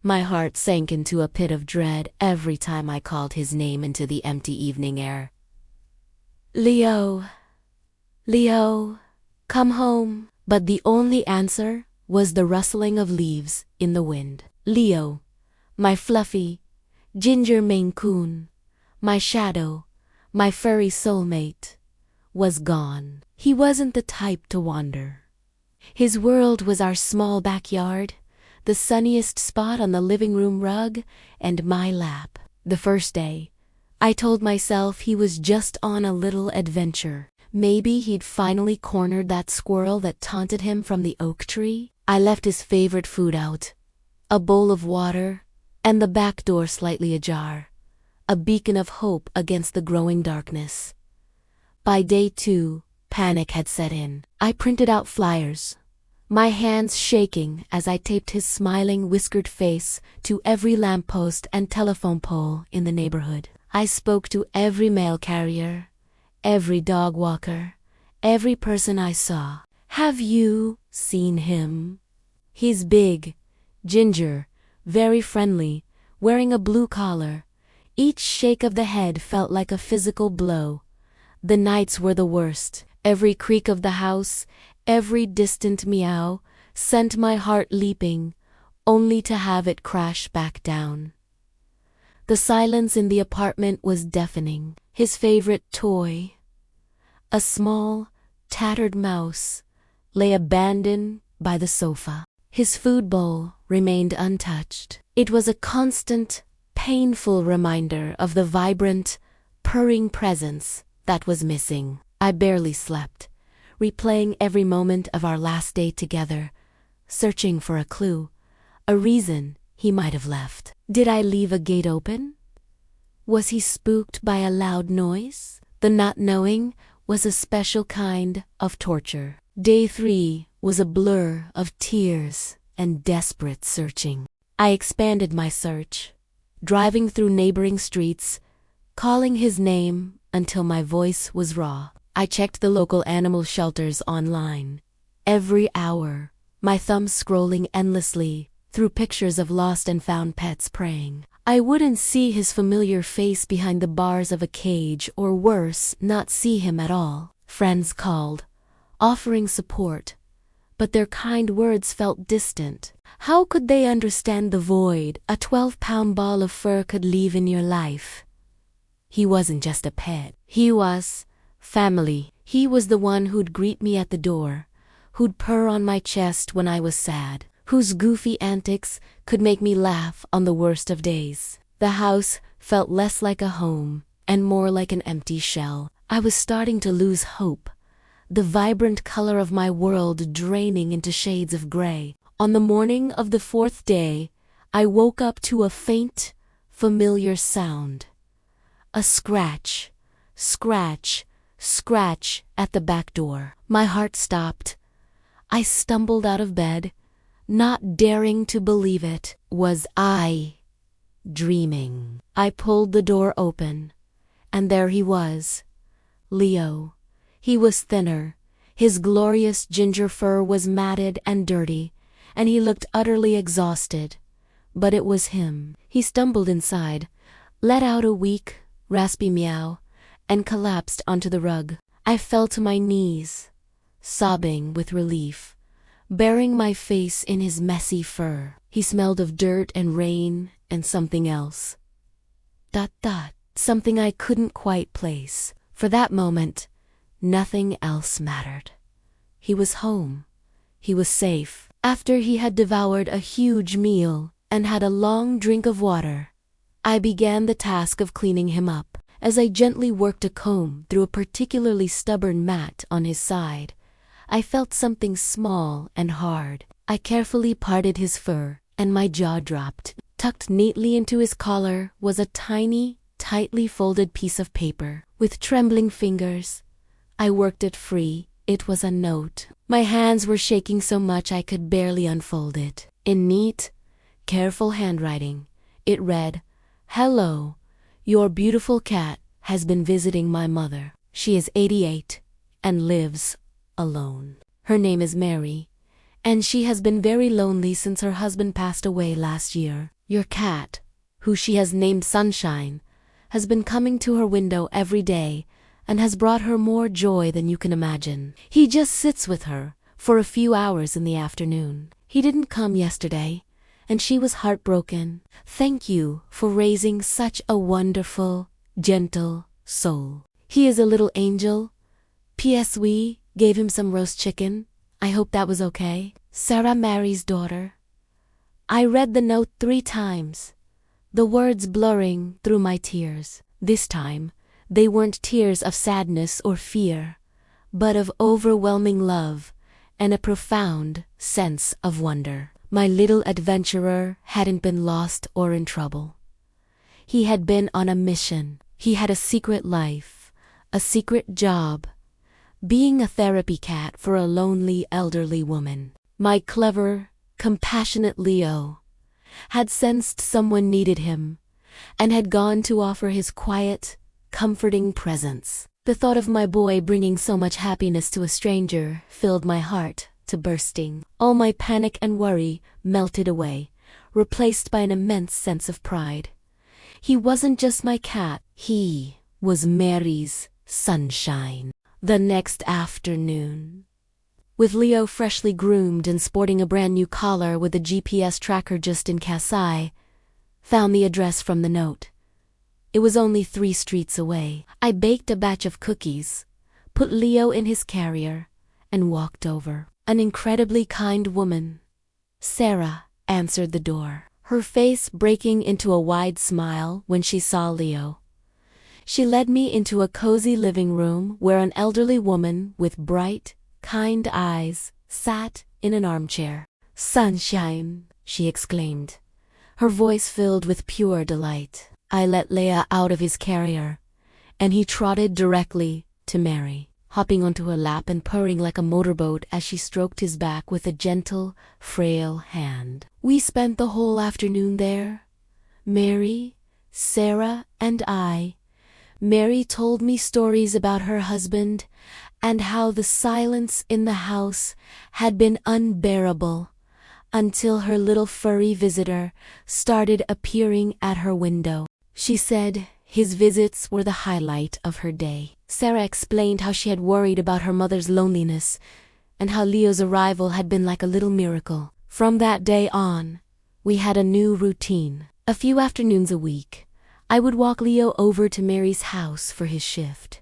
My heart sank into a pit of dread every time I called his name into the empty evening air. Leo, Leo, come home. But the only answer was the rustling of leaves in the wind. Leo, my fluffy, ginger Maine Coon, my shadow, my furry soulmate, was gone. He wasn't the type to wander. His world was our small backyard, the sunniest spot on the living room rug, and my lap. The first day, I told myself he was just on a little adventure. Maybe he'd finally cornered that squirrel that taunted him from the oak tree. I left his favorite food out, a bowl of water, and the back door slightly ajar, a beacon of hope against the growing darkness. By day 2, panic had set in. I printed out flyers, my hands shaking as I taped his smiling, whiskered face to every lamppost and telephone pole in the neighborhood. I spoke to every mail carrier, every dog walker, every person I saw. Have you seen him? He's big, ginger, very friendly, wearing a blue collar. Each shake of the head felt like a physical blow. The nights were the worst. Every creak of the house, every distant meow, sent my heart leaping, only to have it crash back down. The silence in the apartment was deafening. His favorite toy, a small, tattered mouse, lay abandoned by the sofa. His food bowl remained untouched. It was a constant, painful reminder of the vibrant, purring presence that was missing. I barely slept, replaying every moment of our last day together, searching for a clue, a reason he might have left. Did I leave a gate open? Was he spooked by a loud noise? The not knowing was a special kind of torture. Day 3 was a blur of tears and desperate searching. I expanded my search, driving through neighboring streets, calling his name until my voice was raw. I checked the local animal shelters online. Every hour, my thumb scrolling endlessly through pictures of lost and found pets praying. I wouldn't see his familiar face behind the bars of a cage, or worse, not see him at all. Friends called, offering support, but their kind words felt distant. How could they understand the void a 12-pound ball of fur could leave in your life? He wasn't just a pet. He was family. He was the one who'd greet me at the door, who'd purr on my chest when I was sad, whose goofy antics could make me laugh on the worst of days. The house felt less like a home and more like an empty shell. I was starting to lose hope, the vibrant color of my world draining into shades of gray. On the morning of the 4th day, I woke up to a faint, familiar sound. A scratch, scratch, scratch at the back door. My heart stopped. I stumbled out of bed, not daring to believe it. Was I dreaming? I pulled the door open, and there he was, Leo. He was thinner, his glorious ginger fur was matted and dirty, and he looked utterly exhausted. But it was him. He stumbled inside, let out a weak, raspy meow, and collapsed onto the rug. I fell to my knees, sobbing with relief, burying my face in his messy fur. He smelled of dirt and rain and something else. Something I couldn't quite place. For that moment, nothing else mattered. He was home. He was safe. After he had devoured a huge meal and had a long drink of water, I began the task of cleaning him up. As I gently worked a comb through a particularly stubborn mat on his side, I felt something small and hard. I carefully parted his fur, and my jaw dropped. Tucked neatly into his collar was a tiny, tightly folded piece of paper. With trembling fingers, I worked it free. It was a note. My hands were shaking so much I could barely unfold it. In neat, careful handwriting, it read, "Hello. Your beautiful cat has been visiting my mother. She is 88 and lives alone. Her name is Mary, and she has been very lonely since her husband passed away last year. Your cat, who she has named Sunshine, has been coming to her window every day and has brought her more joy than you can imagine. He just sits with her for a few hours in the afternoon. He didn't come yesterday, and she was heartbroken. Thank you for raising such a wonderful, gentle soul. He is a little angel. P.S. We gave him some roast chicken. I hope that was okay. Sarah, Mary's daughter. I read the note 3 times, the words blurring through my tears. This time, they weren't tears of sadness or fear, but of overwhelming love and a profound sense of wonder. My little adventurer hadn't been lost or in trouble. He had been on a mission. He had a secret life, a secret job, being a therapy cat for a lonely elderly woman. My clever, compassionate Leo had sensed someone needed him and had gone to offer his quiet, comforting presence. The thought of my boy bringing so much happiness to a stranger filled my heart to bursting. All my panic and worry melted away, replaced by an immense sense of pride. He wasn't just my cat, he was Mary's sunshine. The next afternoon, with Leo freshly groomed and sporting a brand new collar with a GPS tracker just in case I found the address from the note. It was only 3 streets away. I baked a batch of cookies, put Leo in his carrier, and walked over. An incredibly kind woman, Sarah, answered the door, her face breaking into a wide smile when she saw Leo. She led me into a cozy living room where an elderly woman with bright, kind eyes sat in an armchair. "Sunshine," she exclaimed, her voice filled with pure delight. I let Leo out of his carrier, and he trotted directly to Mary, hopping onto her lap and purring like a motorboat as she stroked his back with a gentle, frail hand. We spent the whole afternoon there, Mary, Sarah, and I. Mary told me stories about her husband and how the silence in the house had been unbearable until her little furry visitor started appearing at her window. She said his visits were the highlight of her day. Sarah explained how she had worried about her mother's loneliness and how Leo's arrival had been like a little miracle. From that day on, we had a new routine. A few afternoons a week, I would walk Leo over to Mary's house for his shift.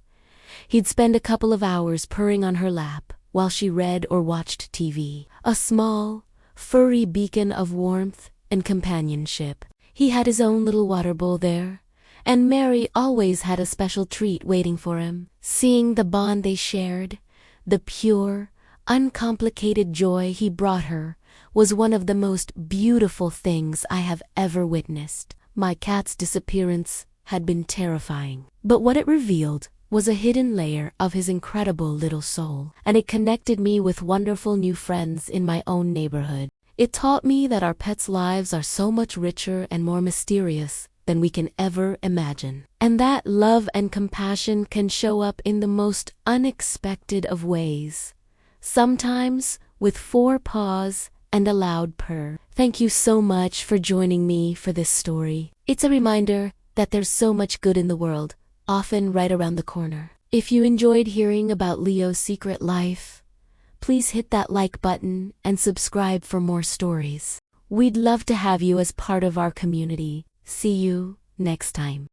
He'd spend a couple of hours purring on her lap while she read or watched TV. A small, furry beacon of warmth and companionship. He had his own little water bowl there, and Mary always had a special treat waiting for him. Seeing the bond they shared, the pure, uncomplicated joy he brought her, was one of the most beautiful things I have ever witnessed. My cat's disappearance had been terrifying, but what it revealed was a hidden layer of his incredible little soul, and it connected me with wonderful new friends in my own neighborhood. It taught me that our pets' lives are so much richer and more mysterious than we can ever imagine, and that love and compassion can show up in the most unexpected of ways, sometimes with 4 paws and a loud purr. Thank you so much for joining me for this story. It's a reminder that there's so much good in the world, often right around the corner. If you enjoyed hearing about Leo's secret life, please hit that like button and subscribe for more stories. We'd love to have you as part of our community. See you next time.